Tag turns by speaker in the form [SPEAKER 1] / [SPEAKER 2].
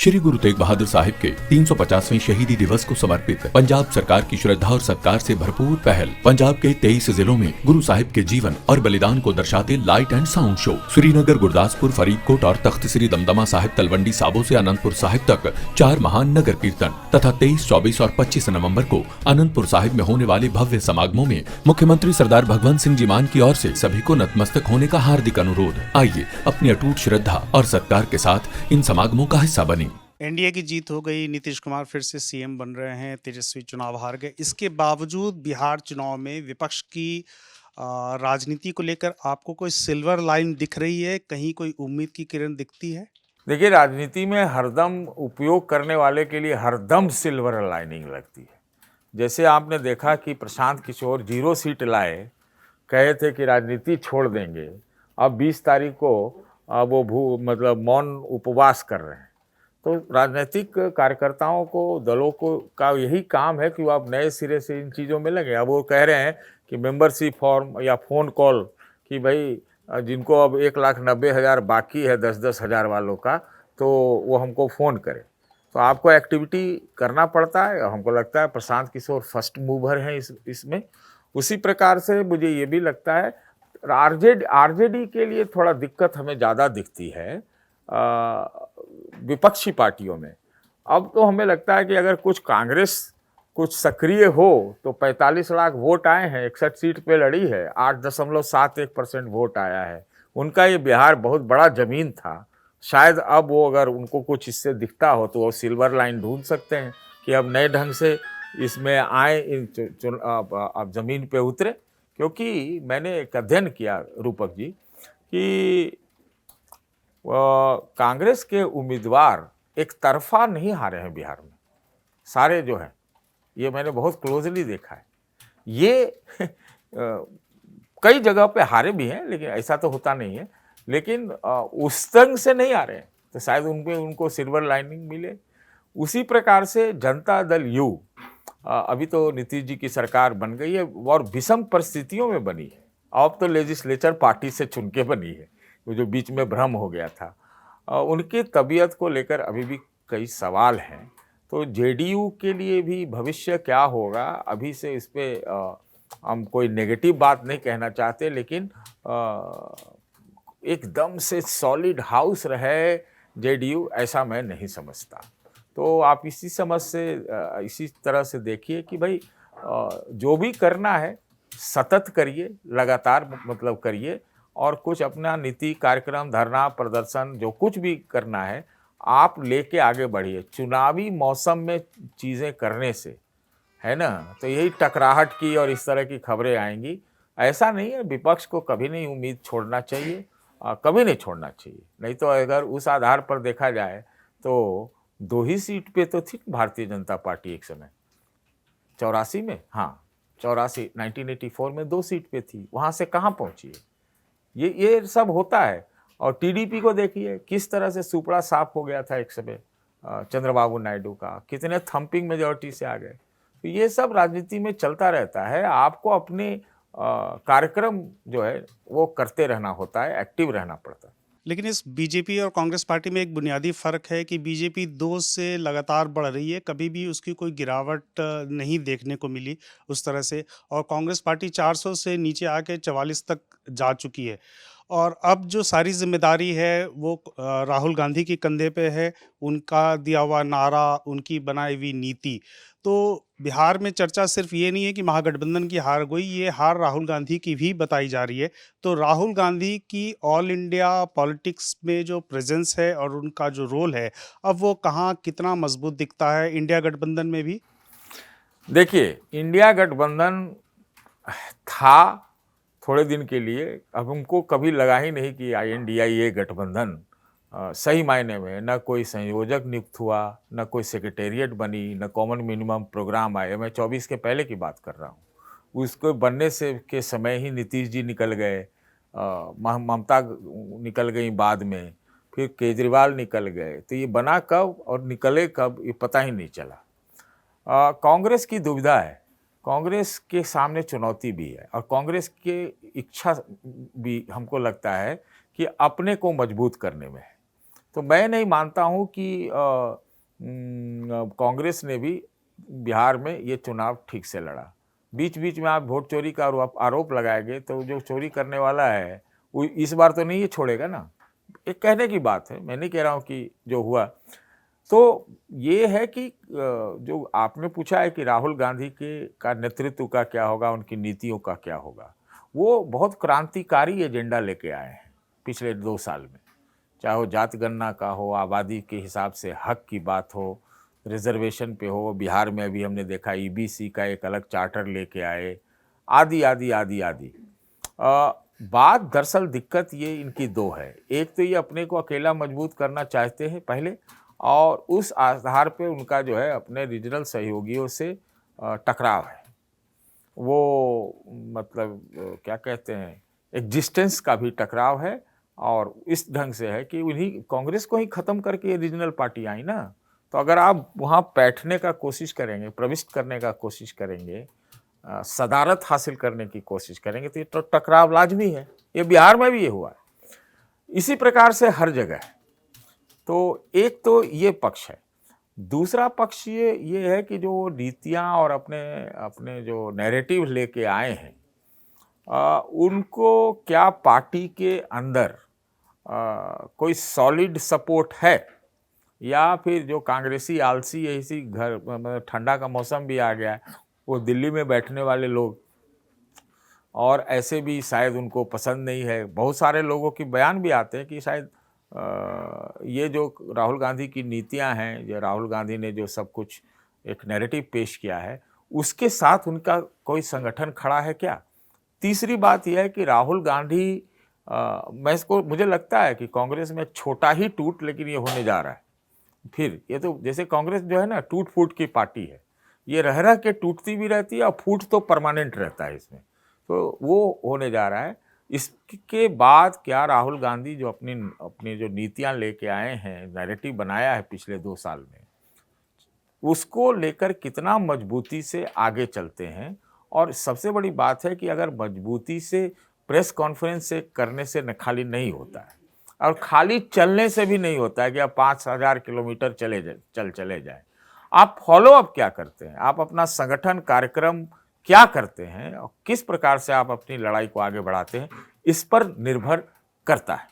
[SPEAKER 1] श्री गुरु तेग बहादुर साहिब के 350वें शहीदी दिवस को समर्पित पंजाब सरकार की श्रद्धा और सत्कार से भरपूर पहल। पंजाब के 23 जिलों में गुरु साहिब के जीवन और बलिदान को दर्शाते light and sound show Srinagar, Gurdaspur, Faridkot और तख्त श्री दमदमा साहिब, तलवंडी साबो से अनंतपुर साहिब तक 4 महान नगर कीर्तन तथा 23, 24 और 25 नवंबर को अनंतपुर साहिब में होने वाले भव्य समागमों में मुख्यमंत्री सरदार भगवंत सिंह जी मान की ओर से सभी को नतमस्तक होने का हार्दिक अनुरोध। आइए अपनी अटूट श्रद्धा और सत्कार के साथ इन समागमों का हिस्सा बने।
[SPEAKER 2] एनडीए की जीत हो गई, नीतीश कुमार फिर से सीएम बन रहे हैं, तेजस्वी चुनाव हार गए। इसके बावजूद बिहार चुनाव में विपक्ष की राजनीति को लेकर आपको कोई सिल्वर लाइन दिख रही है? कहीं कोई उम्मीद की किरण दिखती है?
[SPEAKER 3] देखिए, राजनीति में हरदम उपयोग करने वाले के लिए हरदम सिल्वर लाइनिंग लगती है। जैसे आपने देखा कि प्रशांत किशोर 0 सीट लाए, कहे थे कि राजनीति छोड़ देंगे, अब 20 तारीख को वो मौन उपवास कर रहे हैं। तो राजनीतिक कार्यकर्ताओं को, दलों को का यही काम है कि वो अब नए सिरे से इन चीज़ों में लगे। अब वो कह रहे हैं कि मेंबरशिप फॉर्म या फ़ोन कॉल कि भाई जिनको अब 1,90,000 बाकी है 10-10 हज़ार वालों का, तो वो हमको फ़ोन करें। तो आपको एक्टिविटी करना पड़ता है। हमको लगता है प्रशांत किशोर फर्स्ट मूवर हैं इसमें। उसी प्रकार से मुझे ये भी लगता है आरजेडी के लिए थोड़ा दिक्कत हमें ज़्यादा दिखती है विपक्षी पार्टियों में। अब तो हमें लगता है कि अगर कांग्रेस कुछ सक्रिय हो तो 45 लाख वोट आए हैं, 61 सीट पे लड़ी है, 8.71% वोट आया है। उनका ये बिहार बहुत बड़ा जमीन था। शायद अब वो अगर उनको कुछ इससे दिखता हो तो वो सिल्वर लाइन ढूंढ सकते हैं कि अब नए ढंग से इसमें आए, अब ज़मीन पे उतरे। क्योंकि मैंने एक अध्ययन किया रूपक जी कि कांग्रेस के उम्मीदवार एक तरफा नहीं हारे हैं बिहार में। सारे जो हैं, ये मैंने बहुत क्लोजली देखा है। ये कई जगह पे हारे भी हैं, लेकिन ऐसा तो होता नहीं है। लेकिन उस तरह से नहीं आ रहे हैं, तो शायद उनको सिल्वर लाइनिंग मिले। उसी प्रकार से जनता दल यू अभी तो नीतीश जी की सरकार बन गई है और विषम परिस्थितियों में बनी है। अब तो लेजिस्लेचर पार्टी से चुन के बनी है, वो जो बीच में भ्रम हो गया था। उनकी तबीयत को लेकर अभी भी कई सवाल हैं। तो जेडीयू के लिए भी भविष्य क्या होगा, अभी से इस पर हम कोई नेगेटिव बात नहीं कहना चाहते, लेकिन एकदम से सॉलिड हाउस रहे जेडीयू, ऐसा मैं नहीं समझता। तो आप इसी तरह से देखिए कि भाई जो भी करना है सतत करिए, लगातार करिए, और कुछ अपना नीति, कार्यक्रम, धरना, प्रदर्शन, जो कुछ भी करना है आप लेके आगे बढ़िए। चुनावी मौसम में चीज़ें करने से, है ना, तो यही टकराहट की और इस तरह की खबरें आएंगी। ऐसा नहीं है, विपक्ष को कभी नहीं उम्मीद छोड़ना चाहिए, कभी नहीं छोड़ना चाहिए। नहीं तो अगर उस आधार पर देखा जाए तो 2 ही सीट पे तो थी भारतीय जनता पार्टी एक समय, 84 में, हाँ 84, 1984 में 2 सीट पे थी, वहाँ से कहाँ पहुँची है। ये सब होता है। और टीडीपी को देखिए किस तरह से सुपड़ा साफ हो गया था एक समय, चंद्रबाबू नायडू का, कितने थंपिंग मेजॉरिटी से आ गए। तो ये सब राजनीति में चलता रहता है। आपको अपने कार्यक्रम जो है वो करते रहना होता है, एक्टिव रहना पड़ता है।
[SPEAKER 2] लेकिन इस बीजेपी और कांग्रेस पार्टी में एक बुनियादी फ़र्क है कि बीजेपी 2 से लगातार बढ़ रही है, कभी भी उसकी कोई गिरावट नहीं देखने को मिली उस तरह से, और कांग्रेस पार्टी 400 से नीचे आके 44 तक जा चुकी है। और अब जो सारी जिम्मेदारी है वो राहुल गांधी के कंधे पे है, उनका दिया हुआ नारा, उनकी बनाई हुई नीति। तो बिहार में चर्चा सिर्फ ये नहीं है कि महागठबंधन की हार गई, ये हार राहुल गांधी की भी बताई जा रही है। तो राहुल गांधी की ऑल इंडिया पॉलिटिक्स में जो प्रेजेंस है और उनका जो रोल है, अब वो कहाँ कितना मजबूत दिखता है इंडिया गठबंधन में भी?
[SPEAKER 3] देखिए, इंडिया गठबंधन था थोड़े दिन के लिए, अब हमको कभी लगा ही नहीं कि INDIA गठबंधन सही मायने में, न कोई संयोजक नियुक्त हुआ, न कोई सेक्रेटेरिएट बनी, न कॉमन मिनिमम प्रोग्राम आए। मैं 24 के पहले की बात कर रहा हूँ। उसको बनने से के समय ही नीतीश जी निकल गए, ममता निकल गई बाद में, फिर केजरीवाल निकल गए। तो ये बना कब और निकले कब ये पता ही नहीं चला। कांग्रेस की दुविधा है, कांग्रेस के सामने चुनौती भी है, और कांग्रेस के इच्छा भी हमको लगता है कि अपने को मजबूत करने में है। तो मैं नहीं मानता हूँ कि कांग्रेस ने भी बिहार में ये चुनाव ठीक से लड़ा। बीच बीच में आप वोट चोरी का आरोप लगाएंगे तो जो चोरी करने वाला है वो इस बार तो नहीं ये छोड़ेगा ना। एक कहने की बात है, मैं नहीं कह रहा हूँ कि जो हुआ। तो ये है कि जो आपने पूछा है कि राहुल गांधी का नेतृत्व का क्या होगा, उनकी नीतियों का क्या होगा, वो बहुत क्रांतिकारी एजेंडा लेके आए हैं पिछले 2 साल में। चाहे वो जात गणना का हो, आबादी के हिसाब से हक की बात हो, रिजर्वेशन पे हो, बिहार में अभी हमने देखा ईबीसी का एक अलग चार्टर लेके आए, आदि आदि आदि आदि। बात दरअसल दिक्कत ये इनकी 2 है। एक तो ये अपने को अकेला मजबूत करना चाहते हैं पहले, और उस आधार पे उनका जो है अपने रीजनल सहयोगियों से टकराव है। वो मतलब क्या कहते हैं, एग्जिस्टेंस का भी टकराव है, और इस ढंग से है कि उन्हीं कांग्रेस को ही ख़त्म करके ये रीजनल पार्टी आई ना। तो अगर आप वहाँ बैठने का कोशिश करेंगे, प्रविष्ट करने का कोशिश करेंगे, सदारत हासिल करने की कोशिश करेंगे, तो ये तो टकराव लाजमी है। ये बिहार में भी ये हुआ है, इसी प्रकार से हर जगह है। तो एक तो ये पक्ष है। दूसरा पक्ष ये है कि जो नीतियाँ और अपने जो नैरेटिव लेके आए हैं, उनको क्या पार्टी के अंदर कोई सॉलिड सपोर्ट है, या फिर जो कांग्रेसी आलसी ऐसी घर, मतलब ठंडा का मौसम भी आ गया है, वो दिल्ली में बैठने वाले लोग और ऐसे भी शायद उनको पसंद नहीं है। बहुत सारे लोगों के बयान भी आते हैं कि शायद ये जो राहुल गांधी की नीतियां हैं, जो राहुल गांधी ने जो सब कुछ एक नैरेटिव पेश किया है, उसके साथ उनका कोई संगठन खड़ा है क्या। तीसरी बात यह है कि राहुल गांधी, मुझे लगता है कि कांग्रेस में छोटा ही टूट, लेकिन ये होने जा रहा है फिर। ये तो जैसे कांग्रेस जो है ना, टूट फूट की पार्टी है, ये रह के टूटती भी रहती है और फूट तो परमानेंट रहता है इसमें। तो वो होने जा रहा है। इसके बाद क्या राहुल गांधी जो अपनी जो नीतियां लेके आए हैं, नैरेटिव बनाया है पिछले 2 साल में, उसको लेकर कितना मजबूती से आगे चलते हैं। और सबसे बड़ी बात है कि अगर मजबूती से प्रेस कॉन्फ्रेंस से करने से खाली नहीं होता है, और खाली चलने से भी नहीं होता है कि आप 5000 किलोमीटर चले जाए। आप फॉलो अप क्या करते हैं, आप अपना संगठन कार्यक्रम क्या करते हैं, और किस प्रकार से आप अपनी लड़ाई को आगे बढ़ाते हैं, इस पर निर्भर करता है।